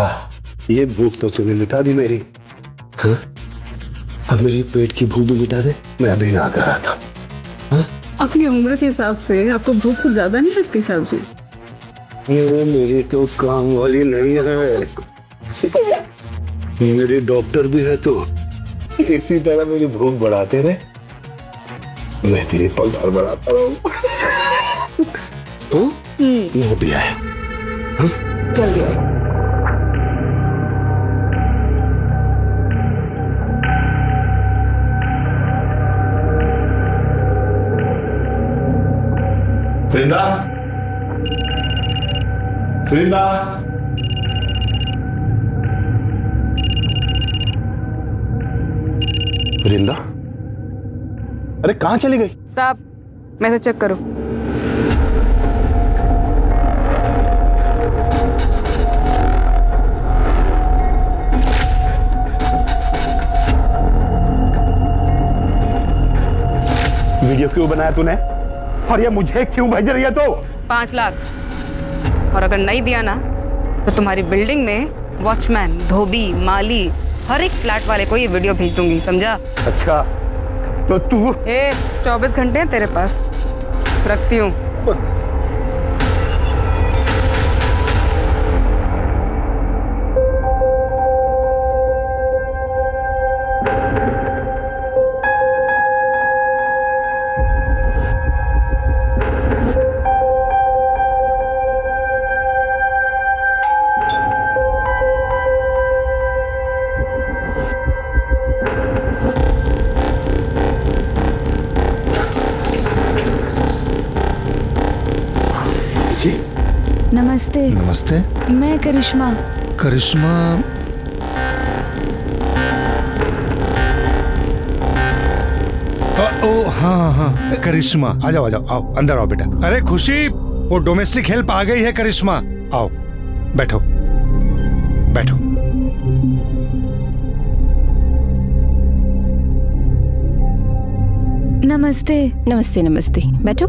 वृंदा, ये भूख तो तूने मिटा दी मेरी। हाँ? अब मेरी पेट की भूख भी मिटा दे, मैं अभी ना कर रहा था। हाँ? अपनी उम्र के हिसाब से आपको भूख कुछ ज्यादा नहीं लगती साहब जी? ये मेरी तो काम वाली नहीं है, मेरी डॉक्टर भी है, तो इसी तरह मेरी भूख बढ़ाते रहे, मैं तेरी पगार बढ़ाता रहूं। तो वो भी है। जल्दी आओ। वृंदा, वृंदा, वृंदा, अरे कहाँ चली गई? साहब मैसेज चेक करो। वीडियो क्यों बनाया तूने? और ये मुझे क्यों भेज रही है? तो 5 लाख, और अगर नहीं दिया ना तो तुम्हारी बिल्डिंग में वॉचमैन, धोबी, माली, हर एक फ्लैट वाले को ये वीडियो भेज दूंगी, समझा? अच्छा, तो तू 24 घंटे हैं तेरे पास, रखती हूँ। नमस्ते। नमस्ते। मैं करिश्मा। करिश्मा? ओ हाँ हाँ करिश्मा, आ जाओ आ जाओ, आओ अंदर आओ बेटा। अरे खुशी, वो डोमेस्टिक हेल्प आ गई है करिश्मा, आओ बैठो बैठो। नमस्ते। नमस्ते नमस्ते, बैठो।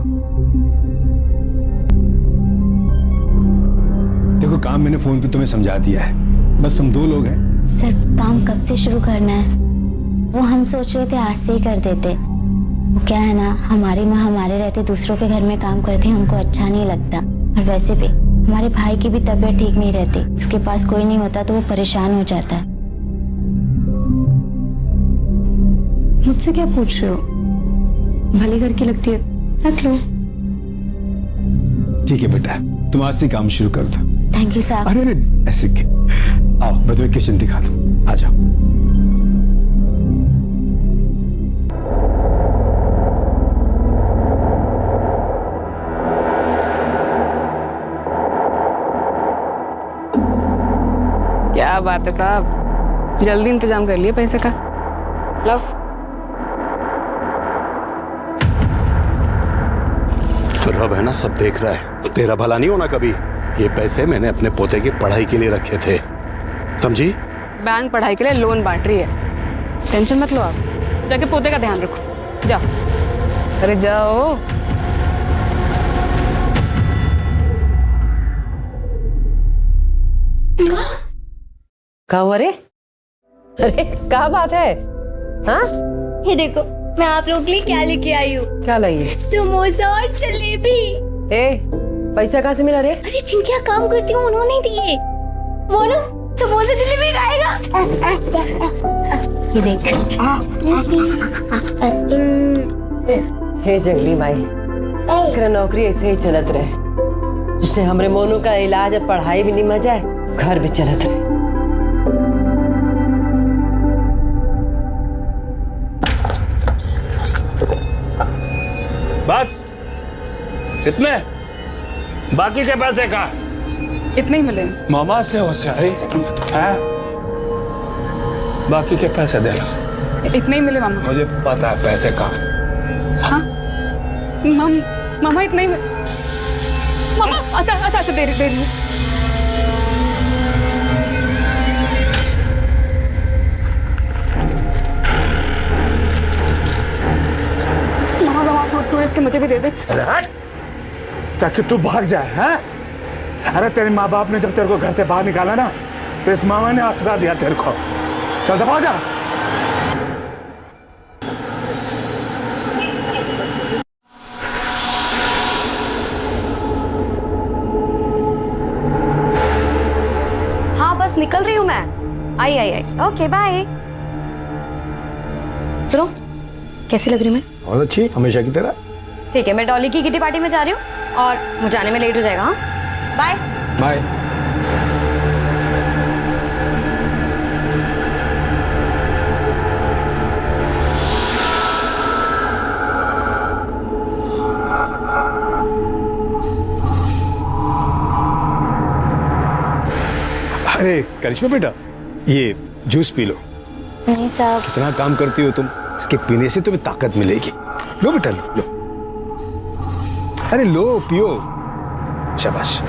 देखो काम मैंने फोन पे तुम्हें समझा दिया है, बस हम 2 लोग हैं। सर काम कब से शुरू करना है? वो हम सोच रहे थे आज से ही कर देते। वो क्या है ना, हमारी माँ हमारे रहते दूसरों के घर में काम करती है, हमको अच्छा नहीं लगता। और वैसे भी हमारे भाई की भी तबीयत ठीक नहीं रहती, उसके पास कोई नहीं होता तो वो परेशान हो जाता है। मुझसे क्या पूछ रहे हो? भले घर की लगती है, रख लो। ठीक है बेटा, तुम आज से काम शुरू कर दो। थैंक यू साहब। अरे ऐसे आओ, मैं तुम्हें किचन दिखा दूं, आ जाओ। क्या बात है साहब, जल्दी इंतजाम कर लिए पैसे का। लो। रब है ना, सब देख रहा है, तेरा भला नहीं होना कभी। ये पैसे मैंने अपने पोते की पढ़ाई के लिए रखे थे, समझी? बैंक पढ़ाई के लिए लोन बांट रही है, टेंशन मत लो आप। जाके पोते का ध्यान रखो, जाओ। अरे जाओ। क्या हुआ रे? अरे क्या बात है? हाँ? ये देखो मैं आप लोगों के लिए क्या लेके आई हूँ। क्या लाई है? समोसा और जलेबी। पैसा कहाँ से मिला रे? अरे जिनके यहाँ काम करती हूँ उन्होंने दिए। वो ना समोसा जलेबी खाएगा। ये देख। हे जंगली भाई, तेरा नौकरी ऐसे ही चलत रहे, जिससे हमरे मोनू का इलाज और पढ़ाई भी निमह जाए, घर भी चलत रहे। बस इतने? बाकी के पैसे कहाँ? इतने ही मिले। मामा से होशियारी है, बाकी के पैसे दे लो। इतने ही मिले मामा। मुझे पता है पैसे कहाँ। हाँ मामा इतना ही। मामा अच्छा दे रही हूँ। मामा थोड़े से मुझे भी दे दे। अरे हट, ताकि तू भाग जाए। हैं? अरे तेरे माँ बाप ने जब तेरे को घर से बाहर निकाला ना, तो इस मामा ने आसरा दिया तेरे को। चल दबा जा। हाँ बस निकल रही हूँ मैं। आई आई आई। Okay bye. सुनो, कैसी लग रही हूँ मैं? बहुत अच्छी, हमेशा की तरह। ठीक है, मैं डॉली की किटी पार्टी में जा रही हूँ और मुझे आने में लेट हो जाएगा। हाँ बाय बाय। अरे करिश्मा बेटा, ये जूस पी लो। नहीं साहब। कितना काम करती हो तुम, इसके पीने से तुम्हें ताकत मिलेगी। लो बेटा लो। अरे लो, पियो। शाबाश।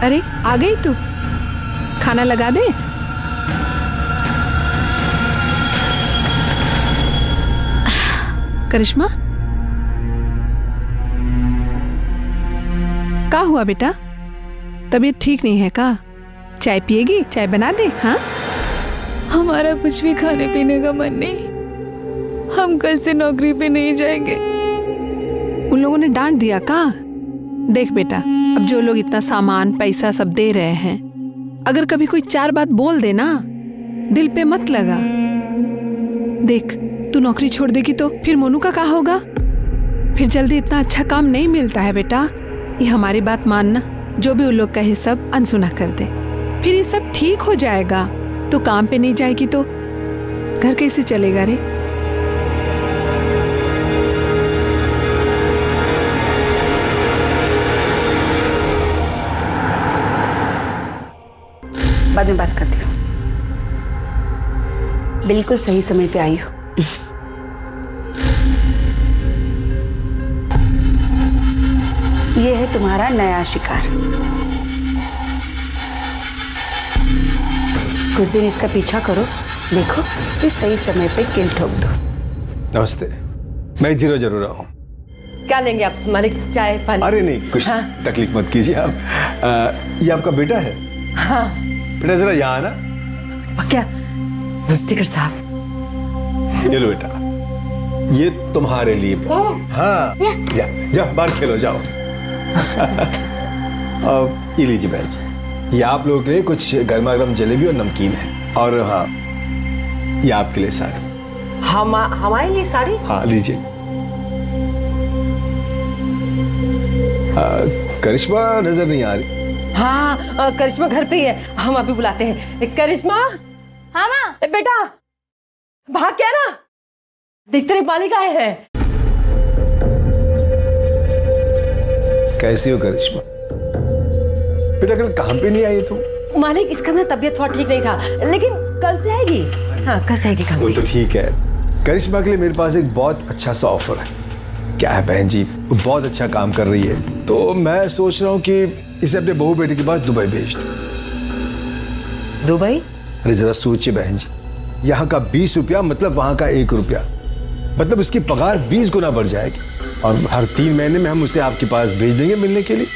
अरे आ गई तू, खाना लगा दे। करिश्मा, का हुआ बेटा? तबीयत ठीक नहीं है का? चाय पिएगी? चाय बना दे। हाँ, हमारा कुछ भी खाने पीने का मन नहीं, हम कल से नौकरी पे नहीं जाएंगे। उन लोगों ने डांट दिया का? देख बेटा, अब जो लोग इतना सामान पैसा सब दे रहे हैं, अगर कभी कोई चार बात बोल दे ना, दिल पे मत लगा। देख, तू नौकरी छोड़ देगी तो फिर मोनू का क्या होगा? फिर जल्दी इतना अच्छा काम नहीं मिलता है बेटा। ये हमारी बात मानना, जो भी उन लोग कहे सब अनसुना कर दे, फिर ये सब ठीक हो जाएगा। तो काम पे नहीं जाएगी तो घर कैसे चलेगा रे? बाद में बात करती हूँ। बिल्कुल सही समय पे आई हो। ये है तुम्हारा नया शिकार। कुछ दिन इसका पीछा करो, देखो ये सही समय पे किल ठोक दो। नमस्ते, मैं इधर जरूर आऊँ। क्या लेंगे आप मालिक? चाय पानी? अरे नहीं, कुछ हाँ? तकलीफ मत कीजिए आप। ये आपका बेटा है? हाँ। बेटा जरा यहाँ आना। क्या मुस्तिकर साहब? ये लो बेटा, ये तुम्हारे लिए। हाँ, जा जा बाहर खेलो, जाओ। अब ये लीजिए भाई, ये आप लोगों के लिए कुछ गर्मा गर्म जलेबी और नमकीन है। और हाँ, ये आपके लिए साड़ी। हमारे लिए साड़ी? हाँ लीजिए। करिश्मा नजर नहीं आ रही। हाँ, करिश्मा घर पे ही है, हम अभी बुलाते हैं। करिश्मा। हाँ माँ। बेटा भाग क्या ना, देखते रहे मालिक आए हैं। कैसी हो करिश्मा? बेटा कल काम पे नहीं आई तुम? मालिक, इसका ना तबीयत थोड़ा ठीक नहीं था, लेकिन कल से आएगी। हाँ, कल से आएगी काम वो पे। तो ठीक है। करिश्मा के लिए मेरे पास एक बहुत अच्छा सा ऑफर है। क्या है बहन जी, वो बहुत अच्छा काम कर रही है, तो मैं सोच रहा हूँ कि इसे अपने बहू बेटे के पास दुबई भेज दूं। दुबई? अरे जरा सोचिए बहन जी, यहाँ का 20 रुपया मतलब वहाँ का 1 रुपया, मतलब उसकी पगार 20 गुना बढ़ जाएगी। और हर 3 महीने में हम उसे आपके पास भेज देंगे मिलने के लिए,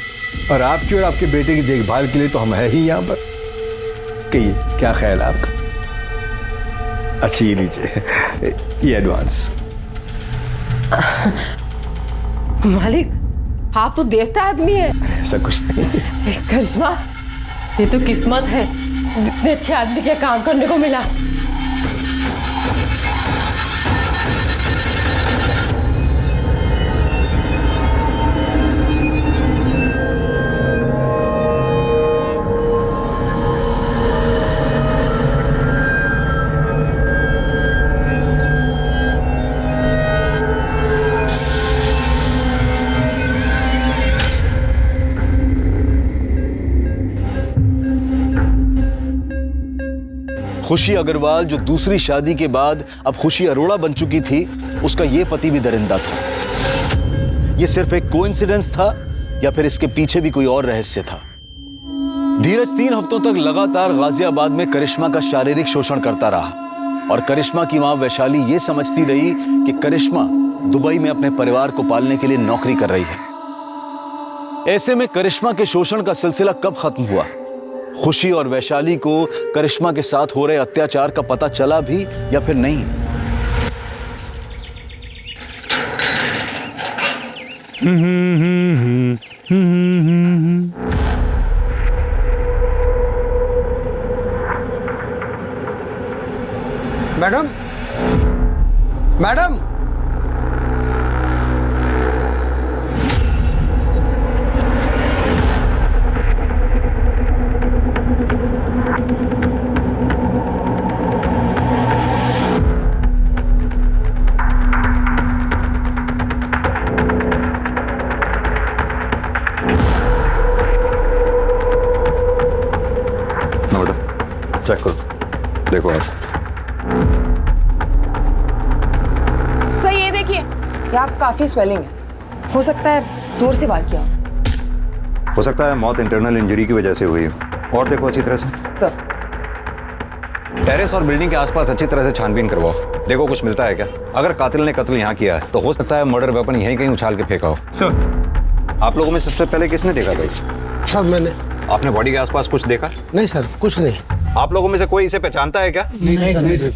और आपकी और आपके बेटे की देखभाल के लिए तो हम है ही यहाँ पर। कहिए क्या ख्याल है आपका? अच्छी लीजिए, ये एडवांस। मालिक, आप तो देवता आदमी है। ऐसा कुछ नहीं। करिश्मा, ये तो किस्मत है, इतने अच्छे आदमी के काम करने को मिला। खुशी अग्रवाल जो दूसरी शादी के बाद अब खुशी अरोड़ा बन चुकी थी, उसका यह पति भी दरिंदा था। यह सिर्फ एक कोइंसिडेंस था या फिर इसके पीछे भी कोई और रहस्य था? धीरज 3 हफ्तों तक लगातार गाजियाबाद में करिश्मा का शारीरिक शोषण करता रहा और करिश्मा की मां वैशाली ये समझती रही कि करिश्मा दुबई में अपने परिवार को पालने के लिए नौकरी कर रही है। ऐसे में करिश्मा के शोषण का सिलसिला कब खत्म हुआ? खुशी और वैशाली को करिश्मा के साथ हो रहे अत्याचार का पता चला भी या फिर नहीं? मैडम, मैडम, चेक करो, देखो आप। सर ये देखिए, यहाँ काफी स्वेलिंग है, हो सकता है जोर से वार किया हो सकता है मौत इंटरनल इंजरी की वजह से हुई। और देखो अच्छी तरह से। सर टेरेस और बिल्डिंग के आसपास अच्छी तरह से छानबीन करवाओ, देखो कुछ मिलता है क्या। अगर कातिल ने कत्ल यहाँ किया है तो हो सकता है मर्डर वेपन यहीं कहीं उछाल के फेंका हो। सर, आप लोगों में सबसे पहले किसने देखा भाई? सर मैंने। आपने बॉडी के आसपास कुछ देखा? नहीं सर, कुछ नहीं। आप लोगों में से कोई इसे पहचानता है क्या? नहीं सर।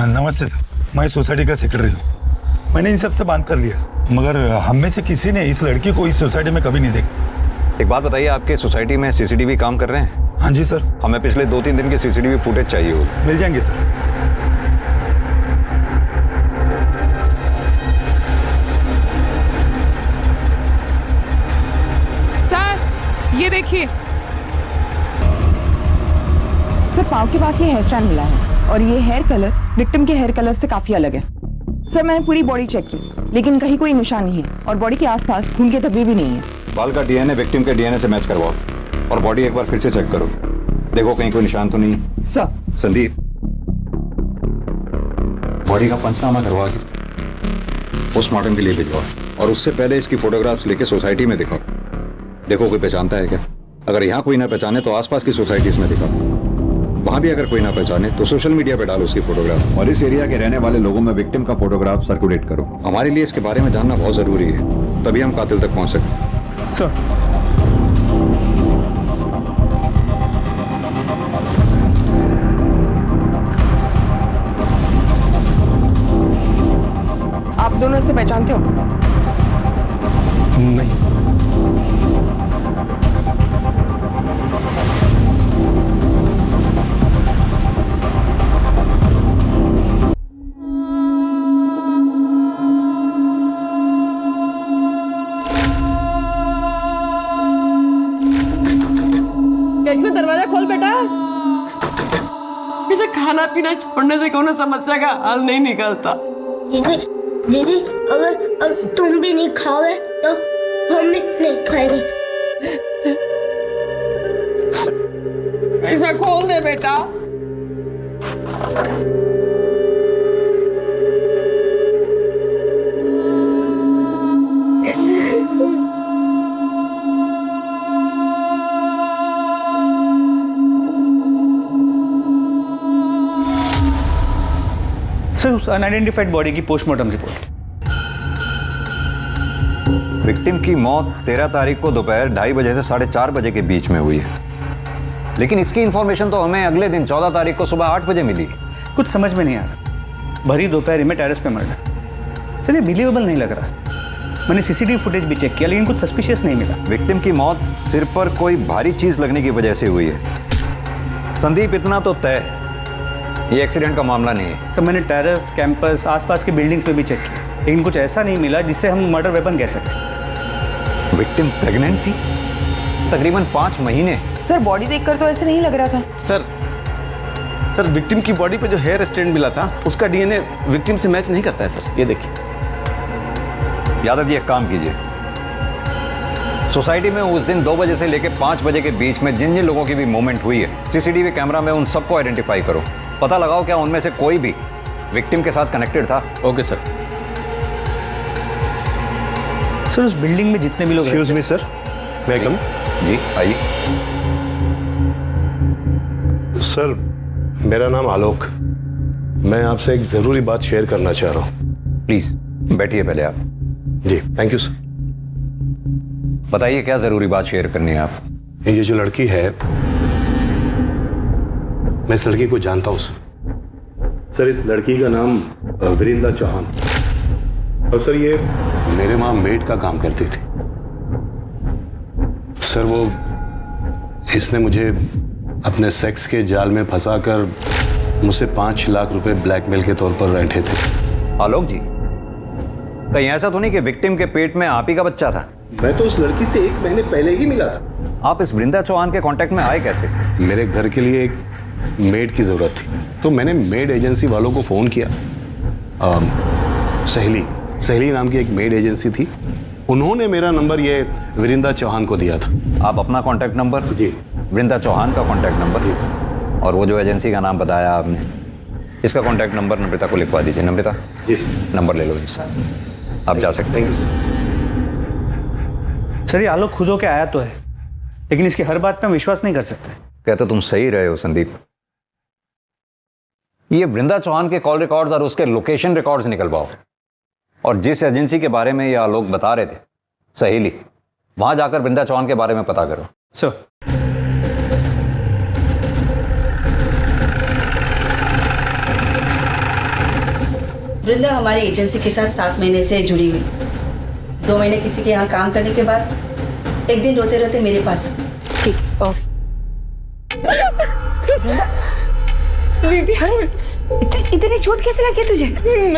नमस्ते सर, मैं सोसाइटी का सेक्रेटरी हूँ। मैंने इन सब से बात कर लिया, मगर हम में से किसी ने इस लड़की को इस सोसाइटी में कभी नहीं देखा। एक बात बताइए, आपके सोसाइटी में सीसीटीवी काम कर रहे हैं? हाँ जी सर। हमें पिछले 2-3 दिन के सीसीटीवी फुटेज चाहिए होगी। मिल जाएंगे सर। सर ये देखिए, सर पाँव के पास ये हेयर स्टाइल मिला है और ये हेयर कलर विक्टिम के हेयर कलर से काफी अलग है। सर मैंने पूरी बॉडी चेक की लेकिन कहीं कोई निशान नहीं है और बॉडी के आसपास खून के धब्बे भी नहीं है। बाल का डीएनए विक्टिम के डीएनए से मैच करवाओ और बॉडी एक बार फिर से चेक करो, देखो कहीं कोई निशान तो नहीं। सर संदीप, बॉडी का पंचनामा करवा के पोस्टमार्टम के लिए भिजवाओ और उससे पहले इसकी फोटोग्राफ्स लेके सोसाइटी में दिखाओ, देखो कोई पहचानता है क्या। अगर यहाँ कोई ना पहचाने तो आसपास की सोसाइटीज में दिखाओ, वहां भी अगर कोई ना पहचाने तो सोशल मीडिया पे डालो उसकी फोटोग्राफ और इस एरिया के रहने वाले लोगों में विक्टिम का फोटोग्राफ सर्कुलेट करो। हमारे लिए इसके बारे में जानना बहुत जरूरी है, तभी हम कातिल तक पहुंच सकते। सर, आप दोनों इसे पहचानते हो? नहीं। इसमें दरवाजा खोल बेटा। इसे खाना पीना छोड़ने से कोनो समस्या का हल नहीं निकलता। दीदी, दीदी अगर तुम भी नहीं खाओगे तो हम भी नहीं खाएंगे। इसमें खोल दे बेटा। सर, उस अनआइडेंटिफाइड बॉडी की पोस्टमार्टम रिपोर्ट। विक्टिम की मौत 13 तारीख को दोपहर 2:30 बजे से 4:30 बजे के बीच में हुई है, लेकिन इसकी इंफॉर्मेशन तो हमें अगले दिन 14 तारीख को सुबह 8 बजे मिली। कुछ समझ में नहीं आ रहा, भरी दोपहर में टेरेस पे मर्डर। सर ये बिलीवेबल नहीं लग रहा। मैंने सीसीटीवी फुटेज भी चेक किया लेकिन कुछ सस्पिशियस नहीं मिला। विक्टिम की मौत सिर पर कोई भारी चीज लगने की वजह से हुई है। संदीप, इतना तो तय, ये एक्सीडेंट का मामला नहीं है। सर मैंने टेरेस, कैंपस, आसपास के बिल्डिंग्स में भी चेक किया, लेकिन कुछ ऐसा नहीं मिला जिससे हम मर्डर वेपन कह सकें। विक्टिम प्रेग्नेंट थी, तकरीबन 5 महीने। सर बॉडी देखकर तो ऐसे नहीं लग रहा था। सर विक्टिम की बॉडी पे जो हेयर स्ट्रैंड मिला था उसका डीएनए विक्टिम से मैच नहीं करता है सर, ये देखिए। यादव जी, एक काम कीजिए, सोसाइटी में उस दिन 2 बजे से लेकर 5 बजे के बीच में जिन जिन लोगों की भी मूवमेंट हुई है, सीसीटीवी कैमरा में उन सबको आइडेंटिफाई करो। पता लगाओ क्या उनमें से कोई भी विक्टिम के साथ कनेक्टेड था। Okay sir. सर उस बिल्डिंग में जितने भी लोग एक्सक्यूज मी सर, वेलकम। जी आइए। सर मेरा नाम आलोक, मैं आपसे एक जरूरी बात शेयर करना चाह रहा हूँ। प्लीज बैठिए पहले आप। जी थैंक यू सर। बताइए क्या जरूरी बात शेयर करनी है आप? ये जो लड़की है, मैं इस लड़की को जानता हूँ सर। इस लड़की का नाम विरिंदा चौहान, और सर ये मेरे वहां मेड का काम करती थी। सर वो इसने मुझे अपने सेक्स के जाल में फंसाकर मुझसे 5 लाख रुपए ब्लैकमेल के तौर पर रैंठे थे। आलोक जी, कहीं ऐसा तो नहीं कि विक्टिम के पेट में आप ही का बच्चा था? मैं तो उस लड़की से 1 महीने पहले ही मिला था। आप इस वृंदा चौहान के कांटेक्ट में आए कैसे? मेरे घर के लिए एक मेड की जरूरत थी, तो मैंने मेड एजेंसी वालों को फोन किया। सहेली नाम की एक मेड एजेंसी थी, उन्होंने मेरा नंबर ये विरिंदा चौहान को दिया था। आप अपना कांटेक्ट नंबर? जी। वृंदा चौहान का कांटेक्ट नंबर, और वो जो एजेंसी का नाम बताया आपने, इसका कांटेक्ट नंबर नम्रता को लिखवा दीजिए। नम्रता जी सर। नंबर ले लो जी, आप जा सकते हैं। सर ये आलोक खुद होके आया तो है, लेकिन इसकी हर बात पे हम विश्वास नहीं कर सकते। कहते तुम सही रहे हो संदीप। ये वृंदा चौहान के कॉल रिकॉर्ड्स और उसके लोकेशन रिकॉर्ड्स निकलवाओ, और जिस एजेंसी के बारे में ये आलोक बता रहे थे, सहेली, वहां जाकर वृंदा चौहान के बारे में पता करो। सर वृंदा हमारी एजेंसी के साथ 7 महीने से जुड़ी हुई। 2 महीने किसी के यहाँ काम करने के बाद एक दिन रोते रोते मेरे पास। ठीक, इतनी चोट कैसे लगी तुझे?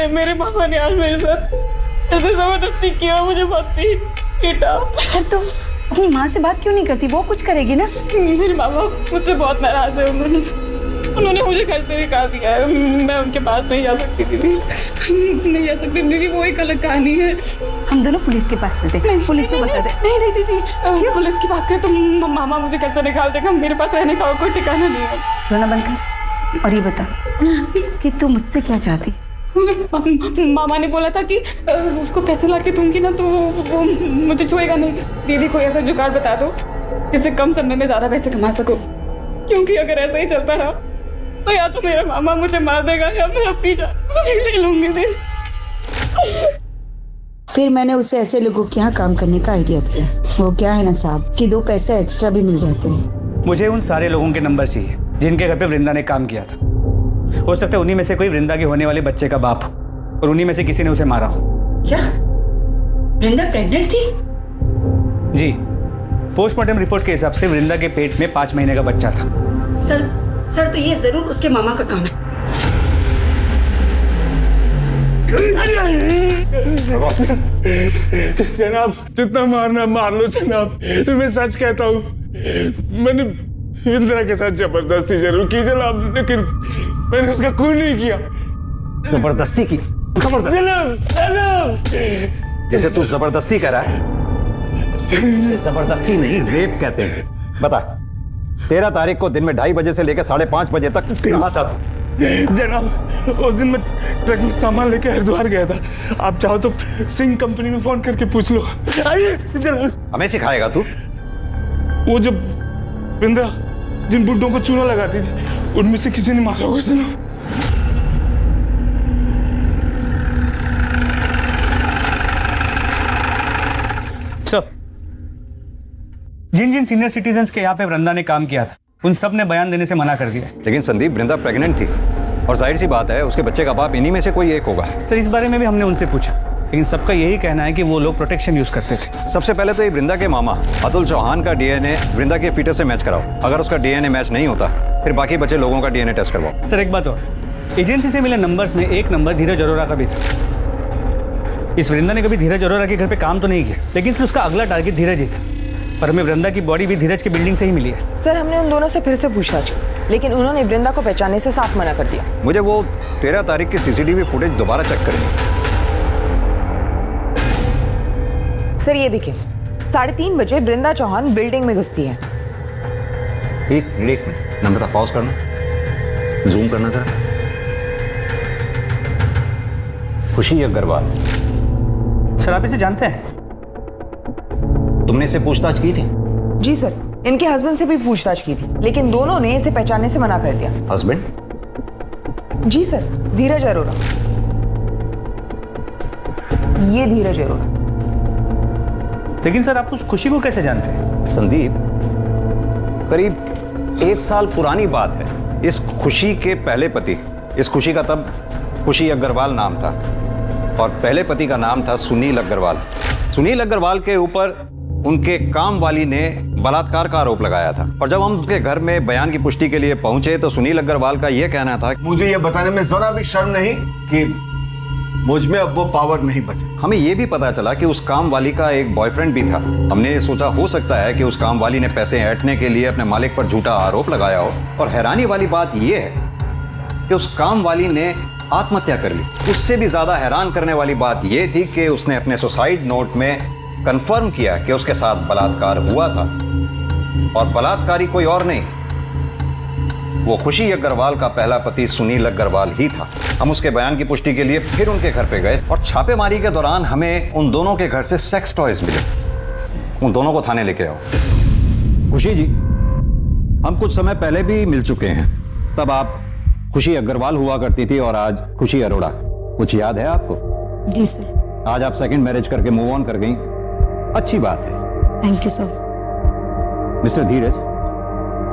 मेरे पापा ने आज मेरे साथ ऐसे जबरदस्ती किया, मुझे बहुत पीटा। तो अपनी माँ से बात क्यों नहीं करती? वो कुछ करेगी ना। मेरे मामा मुझसे बहुत नाराज है। उन्होंने मुझे घर से निकाल दिया है। मैं उनके पास नहीं जा सकती दीदी, नहीं जा सकती दीदी, वो एक अलग कहानी है। हम दोनों पुलिस के पास चलते हैं, पुलिस से बता दे। नहीं दीदी, पुलिस की बात करें तो मामा मुझे घर से निकाल देगा। मेरे पास रहने का कोई ठिकाना नहीं है। रोना बंद कर और ये बता कि तू मुझसे क्या चाहती? मामा ने बोला था कि उसको पैसे ला के दूंगी ना तो वो मुझे छुएगा नहीं। दीदी कोई ऐसा जुगाड़ बता दो जिससे कम समय में ज्यादा पैसे कमा सको, क्योंकि अगर ऐसा ही चलता रहा तो या तो मेरा मामा मुझे मार देगा या मैं अपनी जान ले लूंगी। फिर मैंने उसे ऐसे लोगों के यहाँ काम करने का आइडिया दिया। वो क्या है ना साहब कि 2 पैसे एक्स्ट्रा भी मिल जाते हैं। मुझे उन सारे लोगों के नंबर चाहिए जिनके घर पे वृंदा ने काम किया था। हो सकता है उन्हीं में से कोई वृंदा के होने वाले बच्चे का बाप हो और उन्हीं में से किसी ने उसे मारा हो। क्या वृंदा प्रेग्नेंट थी? जी, पोस्टमार्टम रिपोर्ट के हिसाब से वृंदा के पेट में 5 महीने का बच्चा था। सर तो ये जरूर उसके मामा का काम है। जनाब जितना मारना मार लो जनाब, मैं सच कहता हूँ, मैंने इंदिरा के साथ जबरदस्ती जरूर की जनाब, लेकिन मैंने उसका खून नहीं किया। जबरदस्ती की? जनाब जैसे तू जबरदस्ती कर रहा है, जबरदस्ती नहीं रेप कहते हैं। बता, 13 तारीख को दिन में 2:30 बजे से लेकर 5:30 बजे तक कहाँ था? जनाब उस दिन मैं ट्रक में सामान लेके हरिद्वार गया था। आप चाहो तो सिंह कंपनी में फोन करके पूछ लो। आइए जनाब। हमें सिखाएगा तू? वो जो इंदिरा जिन बुड्ढों को चूना लगाती थी, उनमें से किसी ने मारा होगा जनाब। जिन जिन सीनियर सिटीजन्स के यहाँ पे वृंदा ने काम किया था, उन सब ने बयान देने से मना कर दिया। लेकिन संदीप, वृंदा प्रेग्नेंट थी और जाहिर सी बात है उसके बच्चे का बाप इन्हीं में से कोई एक होगा। सर इस बारे में भी हमने उनसे पूछा, लेकिन सबका यही कहना है कि वो लोग प्रोटेक्शन यूज करते थे। सबसे पहले तो ये वृंदा के मामा अतुल चौहान का डीएनए वृंदा के फीटस से मैच कराओ। अगर उसका डीएनए मैच नहीं होता फिर बाकी बचे लोगों का डीएनए टेस्ट करवाओ। सर एक बात और, एजेंसी से मिले नंबर्स में एक नंबर धीरज अरोड़ा का भी था। इस वृंदा ने कभी धीरज अरोड़ा के घर पे काम तो नहीं किया, लेकिन फिर उसका अगला टारगेट धीरज ही था। पर हमें वृंदा की बॉडी भी धीरज की बिल्डिंग से ही मिली है। सर हमने उन दोनों से फिर से पूछताछ की, लेकिन उन्होंने वृंदा को पहचानने से साफ मना कर दिया। मुझे वो 13 तारीख की सीसीटीवी फुटेज दोबारा चेक करनी। सर ये देखिए, 3:30 बजे वृंदा चौहान बिल्डिंग में घुसती है। एक मिनट नम्रता, पॉज करना, जूम करना जरा। खुशी अग्रवाल। सर आप इसे जानते हैं? तुमने इससे पूछताछ की थी? जी सर, इनके हस्बैंड से भी पूछताछ की थी, लेकिन दोनों ने इसे पहचानने से मना कर दिया। हस्बैंड? जी सर, धीरज अरोड़ा। ये धीरज अरोड़ा। लेकिन सर आप उस खुशी को कैसे जानते हैं? संदीप, करीब 1 साल पुरानी बात है। इस खुशी के पहले पति, इस खुशी का तब खुशी अग्रवाल नाम था, और पहले पति का नाम था सुनील अग्रवाल। सुनील अग्रवाल के ऊपर उनके काम वाली ने बलात्कार का आरोप लगाया था, और जब हम उनके घर में बयान की पुष्टि के लिए पहुंचे तो सुनील अग्रवाल का यह कहना था, मुझे यह बताने में जरा भी शर्म नहीं कि मुझ में अब वो पावर नहीं बचे। हमें यह भी पता चला कि उस काम वाली का एक बॉयफ्रेंड भी था। हमने सोचा हो सकता है कि उस काम वाली ने पैसे ऐंठने के लिए अपने मालिक पर झूठा आरोप लगाया हो, और हैरानी वाली बात यह है कि उस काम वाली ने आत्महत्या कर ली। उससे भी ज्यादा हैरान करने वाली बात यह थी कि उसने अपने सुसाइड नोट में कंफर्म किया कि उसके साथ बलात्कार हुआ था, और बलात्कारी कोई और नहीं, वो खुशी अग्रवाल का पहला पति सुनील अग्रवाल ही था। हम उसके बयान की पुष्टि के लिए फिर उनके घर पे गए, और छापेमारी के दौरान हमें उन दोनों के घर से सेक्स टॉयज मिले। उन दोनों को थाने लेके आओ। खुशी जी, हम कुछ समय पहले भी मिल चुके हैं। तब आप खुशी अग्रवाल हुआ करती थी और आज खुशी अरोड़ा। कुछ याद है आपको? जी सर। आज आप सेकंड मैरिज करके मूव ऑन कर गई, अच्छी बात है। Thank you sir. मिस्टर धीरज,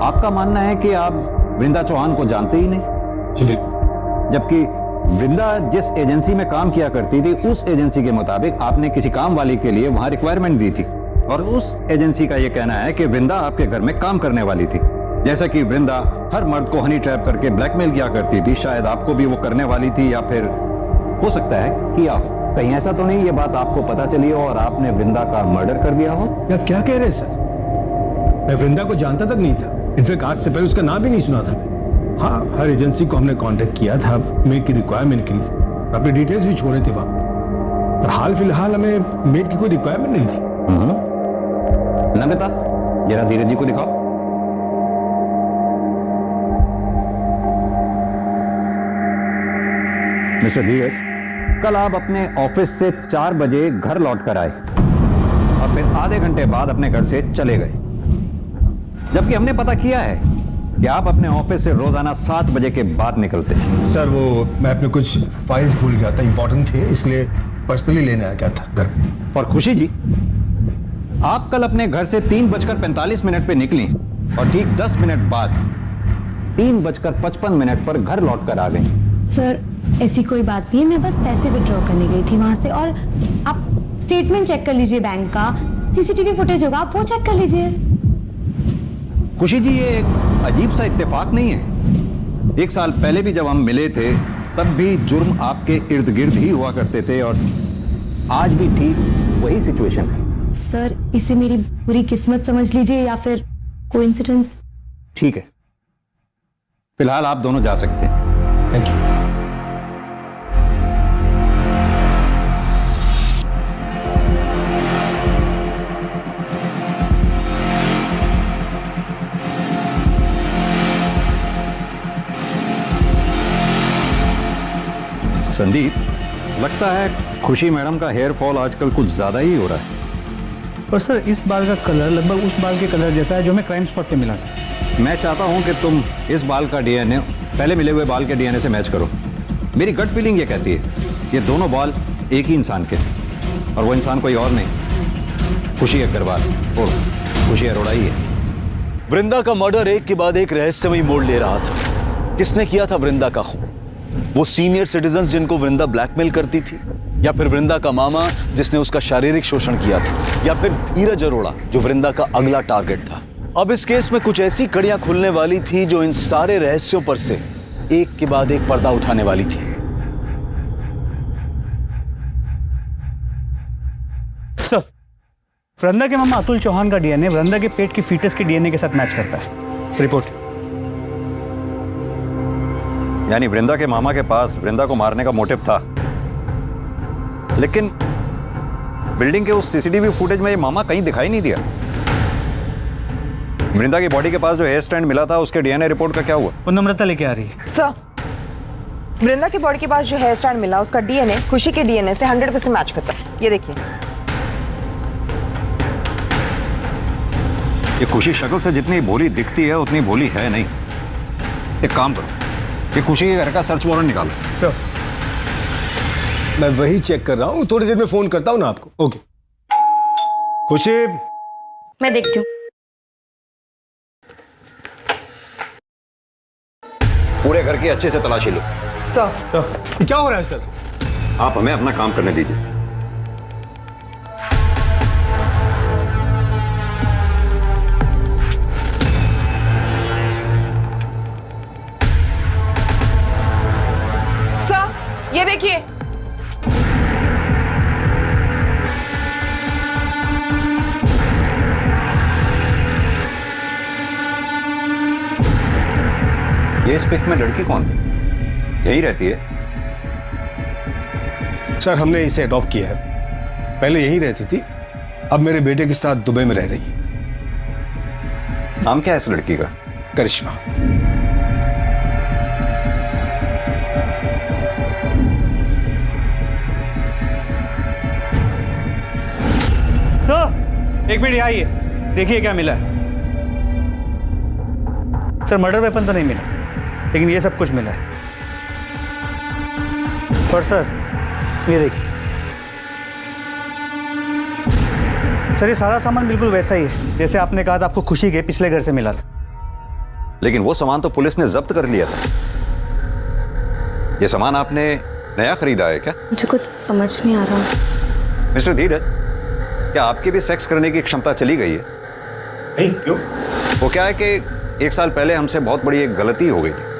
आपका मानना है कि आप वृंदा चौहान को जानते ही नहीं? जी बिल्कुल। जबकि वृंदा जिस एजेंसी में काम किया करती थी, उस एजेंसी के मुताबिक आपने किसी काम वाली के लिए वहां रिक्वायरमेंट दी थी, और उस एजेंसी का यह कहना है कि वृंदा आपके घर में काम करने वाली थी। जैसा कि वृंदा हर मर्द को हनी ट्रैप करके ब्लैकमेल किया करती थी, शायद आपको भी वो करने वाली थी, या फिर हो सकता है किया हो। कहीं ऐसा तो नहीं ये बात आपको पता चली हो और आपने वृंदा का मर्डर कर दिया हो? या क्या कह रहे सर? मैं वृंदा को जानता तक नहीं था। इनफैक्ट आज से पहले उसका नाम भी नहीं सुना था मैं। हाँ, हर एजेंसी को हमने कांटेक्ट किया था मेड की रिक्वायरमेंट के लिए, अपने डिटेल्स भी छोड़े थे वहां, पर हाल फिलहाल हमें मेड की कोई रिक्वायरमेंट नहीं थी। नमिता, जरा धीरज जी को दिखाओ। मिस्टर धीरज, कल आप अपने ऑफिस से 4 बजे घर लौट कर आए, और फिर आधे घंटे बाद अपने घर से चले गए, जबकि हमने पता किया है कि आप अपने ऑफिस से रोजाना 7 बजे के बाद निकलते हैं। सर वो मैं अपने कुछ फाइल्स भूल गया था, इंपॉर्टेंट थे, इसलिए पर्सनली लेने आ गया था घर। और खुशी जी, आप कल अपने घर से 3:45 पे निकली, और ठीक 10 मिनट बाद 3:55 पर घर लौट कर आ गई। सर ऐसी कोई बात नहीं है, मैं बस पैसे विड्रॉ करने गई थी वहां से। और आप स्टेटमेंट चेक कर लीजिए बैंक का, सीसीटीवी फुटेज होगा, आप वो चेक कर लीजिए। खुशी जी, ये एक अजीब सा इत्तेफाक नहीं है? 1 साल पहले भी जब हम मिले थे तब भी जुर्म आपके इर्द गिर्द ही हुआ करते थे, और आज भी ठीक वही सिचुएशन है। सर इसे मेरी बुरी किस्मत समझ लीजिए या फिर कोइंसिडेंस। ठीक है, फिलहाल आप दोनों जा सकते हैं। Thank you. संदीप, लगता है खुशी मैडम का हेयर फॉल आजकल कुछ ज्यादा ही हो रहा है। और सर इस बाल का कलर लगभग उस बाल के कलर जैसा है जो हमें क्राइम स्पॉट पे मिला था। मैं चाहता हूं कि तुम इस बाल का डीएनए पहले मिले हुए बाल के डीएनए से मैच करो। मेरी गट फीलिंग ये कहती है ये दोनों बाल एक ही इंसान के, और वो इंसान कोई और नहीं, खुशी अग्रवाल और खुशी अरोड़ा ही है। वृंदा का मर्डर एक के बाद एक रहस्यमयी मोड़ ले रहा था। किसने किया था वृंदा का खून? वो सीनियर सिटीजन्स जिनको वृंदा ब्लैकमेल करती थी, या फिर वृंदा का मामा जिसने उसका शारीरिक शोषण किया था, या फिर धीरज अरोड़ा जो वृंदा का अगला टारगेट था? अब इस केस में कुछ ऐसी कड़ियां खुलने वाली थी जो इन सारे रहस्यों पर से एक के बाद एक पर्दा उठाने वाली थी। सर, वृंदा के मामा अतुल चौहान का डीएनए वृंदा के पेट की फीटस के डीएनए के साथ मैच करता है। रिपोर्ट। यानी वृंदा के मामा के पास वृंदा को मारने का मोटिव था, लेकिन बिल्डिंग के उस सीसीटीवी फुटेज में ये मामा कहीं दिखाई नहीं दिया। वृंदा की बॉडी के पास जो हेयर स्टैंड मिला था उसके डीएनए रिपोर्ट का क्या हुआ? वो नम्रता लेके आ रही है। सर, वृंदा की बॉडी के पास जो हेयर स्टैंड मिला उसका डीएनए खुशी के डीएनए से 100% मैच करता है। ये देखिए। ये खुशी शक्ल से जितनी भोली दिखती है उतनी भोली है नहीं। एक काम करो, ये खुशी के घर का सर्च वारंट निकालो। सर, मैं वही चेक कर रहा हूँ, थोड़ी देर में फोन करता हूँ ना आपको। ओके। खुशी, मैं देखती हूँ। पूरे घर की अच्छे से तलाशी लो। सर, क्या हो रहा है सर? आप हमें अपना काम करने दीजिए। सर, ये देखिए। ये इस पिक में लड़की कौन है? यही रहती है? सर, हमने इसे अडॉप्ट किया है। पहले यहीं रहती थी, अब मेरे बेटे के साथ दुबई में रह रही है। नाम क्या है इस लड़की का? करिश्मा। सर, एक मिनट यहाँ आइए, देखिए क्या मिला है। सर, मर्डर वेपन तो नहीं मिला, लेकिन ये सब कुछ मिला है। और सर, ये देखिए सर, ये सारा सामान बिल्कुल वैसा ही है जैसे आपने कहा था आपको खुशी के पिछले घर से मिला था। लेकिन वो सामान तो पुलिस ने जब्त कर लिया था। ये सामान आपने नया खरीदा है क्या? मुझे कुछ समझ नहीं आ रहा। मिस्टर धीरज, क्या आपकी भी सेक्स करने की क्षमता चली गई है? नहीं, क्यों? वो क्या है कि 1 साल पहले हमसे बहुत बड़ी एक गलती हो गई थी।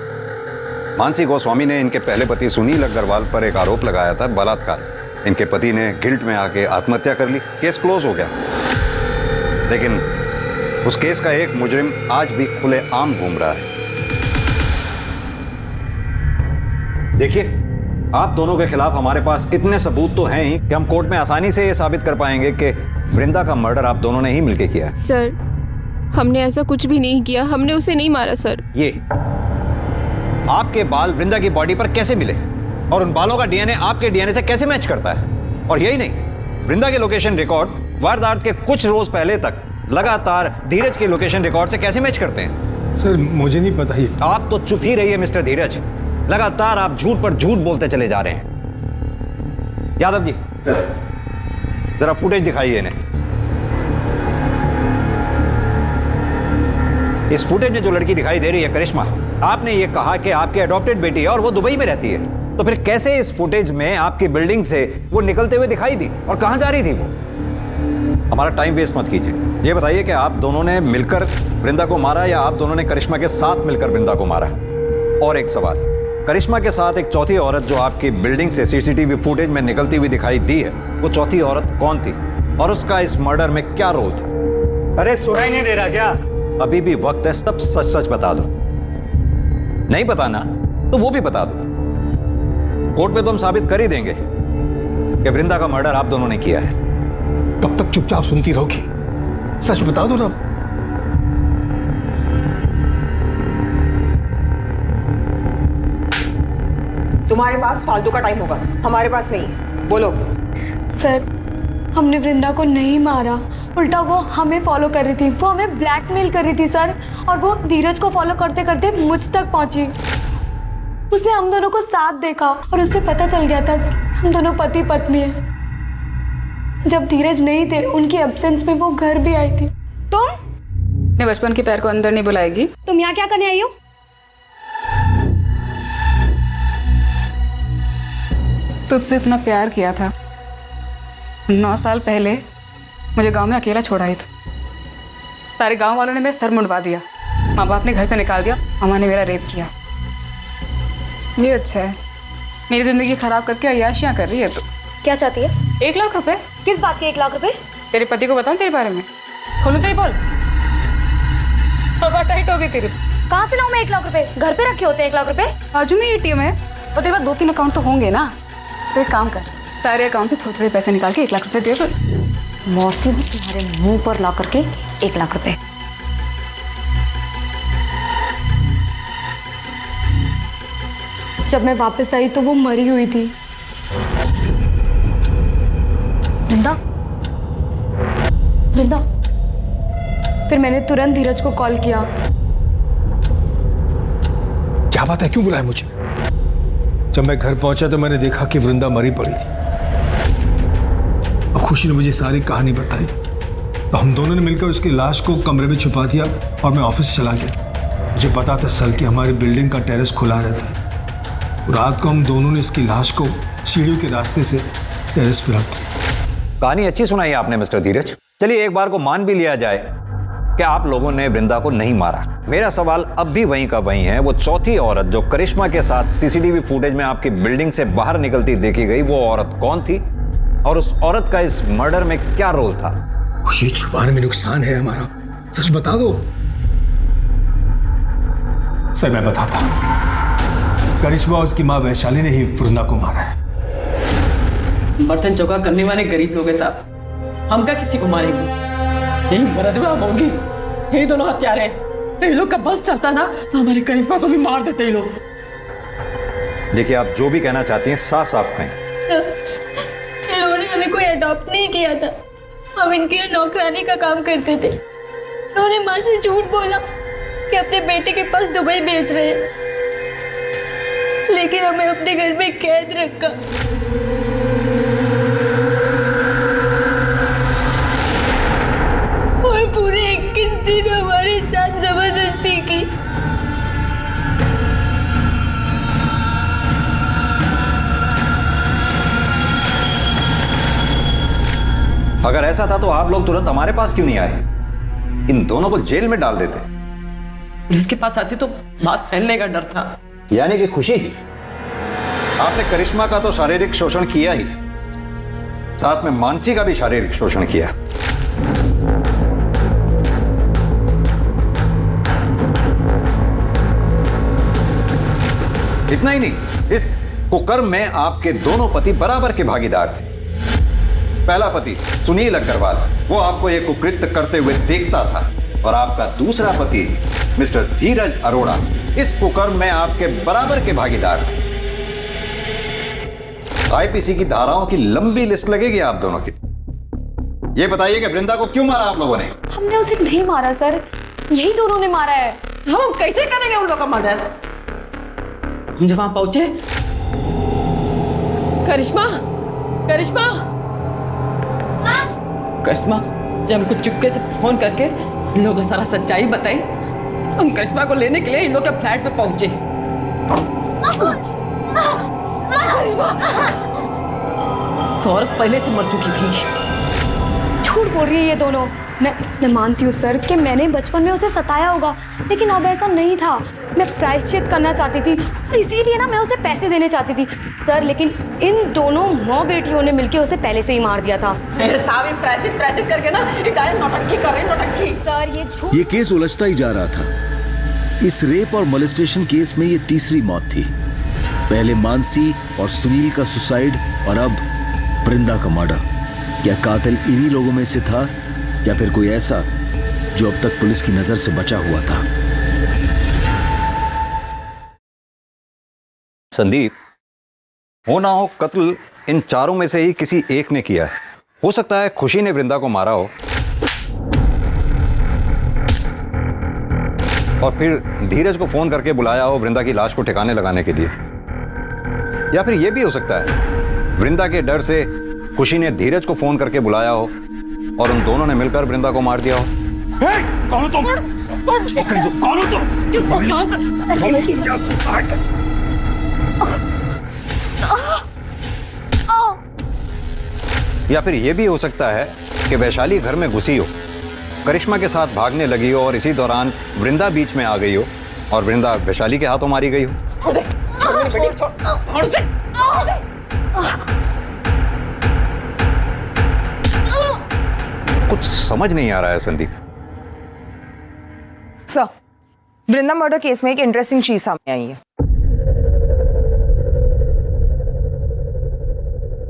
मानसी गोस्वामी ने इनके पहले पति सुनील अग्रवाल पर एक आरोप लगाया था, बलात्कार। इनके पति ने गिल्ट में आके आत्महत्या कर ली। केस क्लोज हो गया। लेकिन उस केस का एक मुजरिम आज भी खुले आम घूम रहा है। देखिए, आप दोनों के खिलाफ हमारे पास इतने सबूत तो हैं ही कि हम कोर्ट में आसानी से ये साबित कर पाएंगे कि वृंदा का मर्डर आप दोनों ने ही मिलकर किया है। सर, हमने ऐसा कुछ भी नहीं किया, हमने उसे नहीं मारा सर। ये आपके बाल वृंदा की बॉडी पर कैसे मिले और उन बालों का डीएनए आपके डीएनए से कैसे मैच करता है? और यही नहीं, वृंदा के लोकेशन रिकॉर्ड वारदात के कुछ रोज पहले तक लगातार धीरज के लोकेशन रिकॉर्ड से कैसे मैच करते हैं? सर, मुझे नहीं पता ये। आप तो चुप ही रहिए मिस्टर धीरज। लगातार आप झूठ पर झूठ बोलते चले जा रहे हैं। यादव जी, जरा फुटेज दिखाइए इन्हें। इस फुटेज में जो लड़की दिखाई दे रही है करिश्मा, आपने ये कहा कि आपकी अडॉप्टेड बेटी है और वो दुबई में रहती है। तो फिर कैसे इस फुटेज में आपकी बिल्डिंग से वो निकलते हुए दिखाई दी और कहां जा रही थी वो? हमारा टाइम वेस्ट मत कीजिए। ये बताइए कि आप दोनों ने मिलकर वृंदा को मारा या आप दोनों ने करिश्मा के साथ मिलकर वृंदा को मारा? और एक सवाल, करिश्मा के साथ एक चौथी औरत जो आपकी बिल्डिंग से सीसीटीवी फुटेज में निकलती हुई दिखाई दी है, वो चौथी औरत कौन थी और उसका इस मर्डर में क्या रोल था? अरे सुनाई नहीं दे रहा क्या? अभी भी वक्त है, सब सच सच बता दो। नहीं बताना तो वो भी बता दो। कोर्ट में तो हम साबित कर ही देंगे कि वृंदा का मर्डर आप दोनों ने किया है। कब तक चुपचाप सुनती रहोगी? सच बता दो ना। तुम्हारे पास फालतू का टाइम होगा, हमारे पास नहीं। बोलो। सर, हमने वृंदा को नहीं मारा, उल्टा वो हमें फॉलो कर रही थी, वो हमें ब्लैकमेल कर रही थी सर। और वो धीरज को फॉलो करते करते मुझ तक पहुंची। उसने हम दोनों को साथ देखा और उससे पता चल गया था कि हम दोनों पति पत्नी हैं। जब धीरज नहीं थे, उनकी एब्सेंस में वो घर भी आई थी। तुम अपने बचपन के पैर को अंदर नहीं बुलाएगी? तुम यहाँ क्या करने आई हो? तुझसे इतना प्यार किया था, 9 साल पहले मुझे गांव में अकेला छोड़ा ही था। सारे गांव वालों ने मेरा सर मुंडवा दिया, माँ बाप ने घर से निकाल दिया, अम्मा ने मेरा रेप किया। ये अच्छा है, मेरी जिंदगी खराब करके अय्याशियाँ कर रही है। तो क्या चाहती है? 1 लाख रुपए। किस बात के 1 लाख रुपए? तेरे पति को बताऊं तेरे बारे में? खोलूं तेरी बोल? हवा टाइट हो गई तेरी। कहाँ से लाऊं मैं 1 लाख रुपए? घर पे रखे होते हैं 1 लाख रुपए। बाजू में ATM है और तेरे पास 2-3 अकाउंट तो होंगे ना। तो एक काम कर, सारे अकाउंट से थोड़े थोड़े पैसे निकाल के 1 लाख रुपए दे दो। मौसी हूँ तुम्हारे मुंह पर ला करके 1 लाख रुपए। जब मैं वापस आई तो वो मरी हुई थी। वृंदा, वृंदा। फिर मैंने तुरंत धीरज को कॉल किया। क्या बात है, क्यों बुलाया मुझे? जब मैं घर पहुंचा तो मैंने देखा कि वृंदा मरी पड़ी थी। अब खुशी ने मुझे सारी कहानी बताई तो हम दोनों ने मिलकर उसकी लाश को कमरे में छुपा दिया और मैं ऑफिस चला गया। मुझे पता था सर कि हमारी बिल्डिंग का टेरेस खुला रहता है। रात को हम दोनों ने इसकी लाश को सीढ़ियों के रास्ते से टेरेस पर रख दिया। कहानी अच्छी सुनाई आपने मिस्टर धीरज। चलिए एक बार को मान भी लिया जाए कि आप लोगों ने वृंदा को नहीं मारा। मेरा सवाल अब भी वहीं का वहीं है, वो चौथी औरत जो करिश्मा के साथ सीसीटीवी फुटेज में आपकी बिल्डिंग से बाहर निकलती देखी गई, वो औरत कौन थी और उस औरत का इस मर्डर में क्या रोल था? खुशी, छुपाने में नुकसान है हमारा, सच बता दो। सर मैं बताता हूं, करिश्मा और उसकी मां वैशाली ने ही वृंदा को मारा है। बर्तन चौका करने वाले गरीब लोग हैं साहब, हम क्या किसी को मारेंगे? यही मरदवा होगी, यही दोनों हत्यारे हैं। तो ये लोग का बस चलता ना तो हमारी करिश्मा को भी मार देते ये लोग। देखिए आप जो भी कहना चाहती हैं साफ साफ कहें। सर, इन लोगों ने हमें कोई अडॉप्ट नहीं किया था, हम इनके यहाँ नौकरानी का काम करते थे। उन्होंने माँ से झूठ बोला कि अपने बेटे के पास दुबई भेज रहे हैं, लेकिन हमें अपने घर में कैद रखा। और पूरे 21 दिन हमारे साथ जबरदस्ती की। अगर ऐसा था तो आप लोग तुरंत हमारे पास क्यों नहीं आए? इन दोनों को जेल में डाल देते। पुलिस के पास आती तो बात फैलने का डर था। यानी कि खुशी जी, आपने करिश्मा का तो शारीरिक शोषण किया ही, साथ में मानसी का भी शारीरिक शोषण किया। इतना ही नहीं, इस कुकर्म में आपके दोनों पति बराबर के भागीदार थे। पहला पति सुनील अग्रवाल, वो आपको ये कुकृत्य करते हुए देखता था, और आपका दूसरा पति मिस्टर धीरज अरोड़ा इस कुकर्म में आपके बराबर के भागीदार थे। आईपीसी की धाराओं की लंबी लिस्ट लगेगी आप दोनों की। ये बताइए कि वृंदा को क्यों मारा आप लोगों ने? हमने उसे नहीं मारा सर, यही दोनों ने मारा है। हम कैसे करेंगे उन लोगों का मर्डर? हम जब वहां पहुंचे, करिश्मा, करिश्मा, करिश्मा, जब हमको चुपके से फोन करके इन लोगों को सारा सच्चाई बताई, हम करिश्मा को लेने के लिए इन लोग के फ्लैट पे पहुंचे। करिश्मा तो औरत पहले से मर चुकी थी। झूठ बोल रही है ये दोनों। मैं मानती हूँ सर कि मैंने बचपन में उसे सताया होगा, लेकिन अब ऐसा नहीं था। मैं प्रायश्चित करना चाहती थी और इसीलिए ना मैं उसे पैसे देने चाहती थी सर, लेकिन इन दोनों माँ बेटियों ने मिलकर उसे पहले से ही मार दिया था। प्रायश्चित करके ना नौटंकी कर रहे, नौटंकी। सर ये झूठ। ये केस उलझता ही जा रहा था। इस रेप और मोलेस्टेशन केस में ये तीसरी मौत थी। पहले मानसी और सुनील का सुसाइड और अब वृंदा का मर्डर। क्या कातिल इन्हीं लोगों में से था या फिर कोई ऐसा जो अब तक पुलिस की नजर से बचा हुआ था? संदीप, हो ना हो कत्ल इन चारों में से ही किसी एक ने किया है। हो सकता है खुशी ने वृंदा को मारा हो और फिर धीरज को फोन करके बुलाया हो वृंदा की लाश को ठिकाने लगाने के लिए, या फिर यह भी हो सकता है वृंदा के डर से खुशी ने धीरज को फोन करके बुलाया हो और उन दोनों ने मिलकर वृंदा को मार दिया हो। कौन हो तुम? कौन हो या फिर यह भी हो सकता है कि वैशाली घर में घुसी हो करिश्मा के साथ भागने लगी हो और इसी दौरान वृंदा बीच में आ गई हो और वृंदा वैशाली के हाथों मारी गई हो। कुछ समझ नहीं आ रहा है संदीप। सर, वृंदा मर्डर केस में एक इंटरेस्टिंग चीज सामने आई है।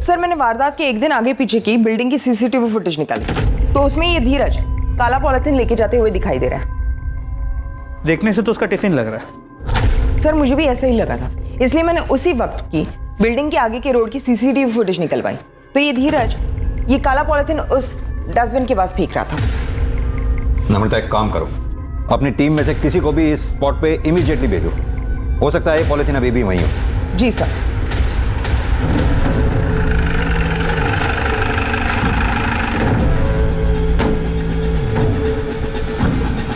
सर, मैंने वारदात के एक दिन आगे पीछे की बिल्डिंग की सीसीटीवी फुटेज निकाली, तो उसमें ये धीरज काला पॉलिथीन लेके जाते हुए दिखाई दे रहा है। देखने से तो उसका टिफिन लग रहा है। सर, मुझे भी ऐसा ही लगा था, इसलिए मैंने उसी वक्त की बिल्डिंग के आगे के रोड की सीसीटीवी फुटेज निकलवाई, तो ये धीरज ये काला पॉलिथीन उस डस्टबिन के पास फेंक रहा था। नम्रता, एक काम करो, अपनी टीम में से किसी को भी इस स्पॉट पे इमीडिएटली भेजो। हो सकता है ये पॉलिथीन अभी भी वहीं हो। जी sir.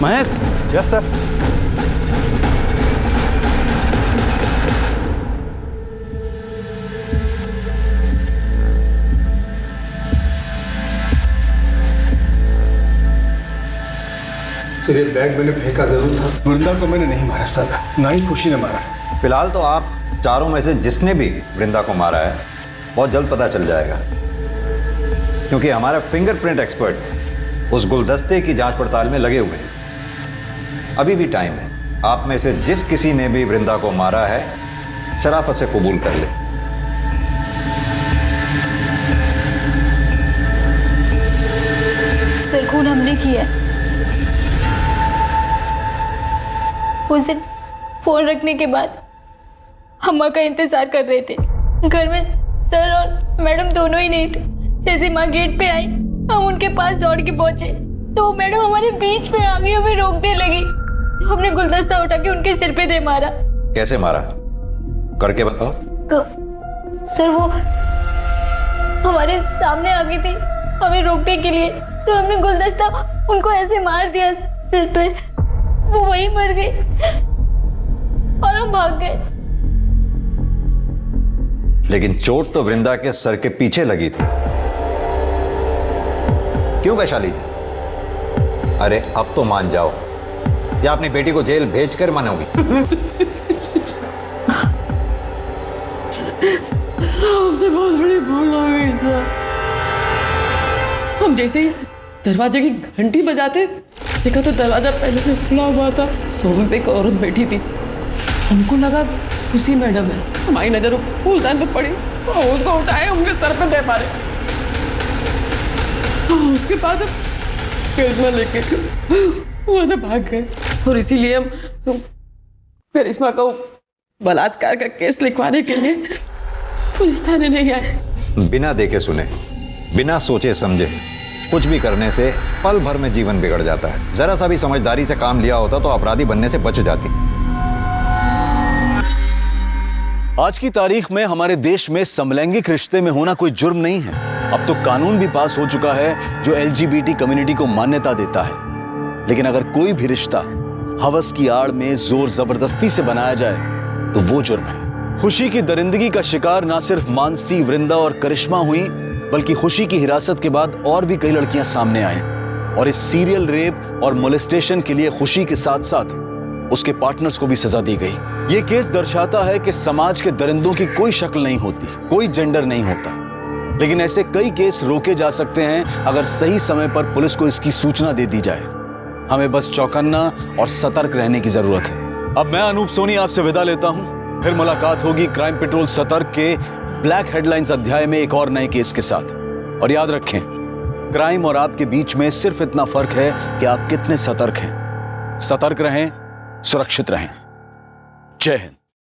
Mahesh. Yes sir. Sir, ये बैग मैंने फेंका जरूर था, वृंदा को मैंने नहीं मारा सर, ना ही खुशी ने मारा। फिलहाल तो आप चारों में से जिसने भी वृंदा को मारा है बहुत जल्द पता चल जाएगा, क्योंकि हमारा फिंगरप्रिंट एक्सपर्ट उस गुलदस्ते की जांच पड़ताल में लगे हुए हैं। अभी भी टाइम है, आप में से जिस किसी ने भी वृंदा को मारा है शराफत से कबूल कर ले। सर, खून हमने किया है। उस दिन फोन रखने के बाद अम्मा का इंतजार कर रहे थे। घर में सर और मैडम दोनों ही नहीं थे। जैसे माँ गेट पे आई, हम उनके पास दौड़ के पहुंचे तो मैडम हमारे बीच में आ गई, हमें रोकने लगी। हमने गुलदस्ता उठा के उनके सिर पे दे मारा। कैसे मारा, करके बताओ। सर, वो हमारे सामने आ गई थी हमें रोकने के लिए, तो हमने गुलदस्ता उनको ऐसे मार दिया सिर पे, वो वहीं मर गई और हम भाग गए। लेकिन चोट तो वृंदा के सर के पीछे लगी थी, क्यों वैशाली? अरे अब तो मान जाओ, या अपनी बेटी को जेल भेजकर मानोगी? हमसे बहुत बड़ी भूल हो गई था। हम जैसे ही दरवाजे की घंटी बजाते देखा तो दरवाजा पहले से खुला हुआ था। सोफे पे एक औरत बैठी थी, हमको लगा खुशी मैडम है। हमारी नजर फूलदान पे पड़ी और उसको उठाए उनके सर पे दे मारे। उसके बाद करिश्मा लेके वहां से भाग गए और इसीलिए हम करिश्मा को बलात्कार का केस लिखवाने के लिए पुलिस थाने नहीं आए। बिना देखे सुने, बिना सोचे समझे कुछ भी करने से पल भर में जीवन बिगड़ जाता है। जरा सा भी समझदारी से काम लिया होता तो अपराधी बनने से बच जाती। आज की तारीख में हमारे देश में समलैंगिक रिश्ते में होना कोई जुर्म नहीं है। अब तो कानून भी पास हो चुका है जो LGBT कम्युनिटी को मान्यता देता है। लेकिन अगर कोई भी रिश्ता हवस की आड़ में जोर जबरदस्ती से बनाया जाए तो वो जुर्म है। खुशी की दरिंदगी का शिकार ना सिर्फ मानसी, वृंदा और करिश्मा हुई, बल्कि खुशी की हिरासत के बाद और भी कई लड़कियां सामने आई और इस सीरियल रेप और मोलेस्टेशन के लिए खुशी के साथ साथ उसके पार्टनर्स को भी सजा दी गई। ये केस दर्शाता है कि समाज के दरिंदों की कोई शक्ल नहीं होती, कोई जेंडर नहीं होता। लेकिन ऐसे कई केस रोके जा सकते हैं अगर सही समय पर पुलिस को इसकी सूचना दे दी जाए। हमें बस चौकन्ना और सतर्क रहने की जरूरत है। अब मैं अनूप सोनी आपसे विदा लेता हूं। फिर मुलाकात होगी क्राइम पेट्रोल सतर्क के ब्लैक हेडलाइंस अध्याय में एक और नए केस के साथ। और याद रखें, क्राइम और आपके बीच में सिर्फ इतना फर्क है कि आप कितने सतर्क हैं। सतर्क रहें, सुरक्षित रहें। जय हिंद।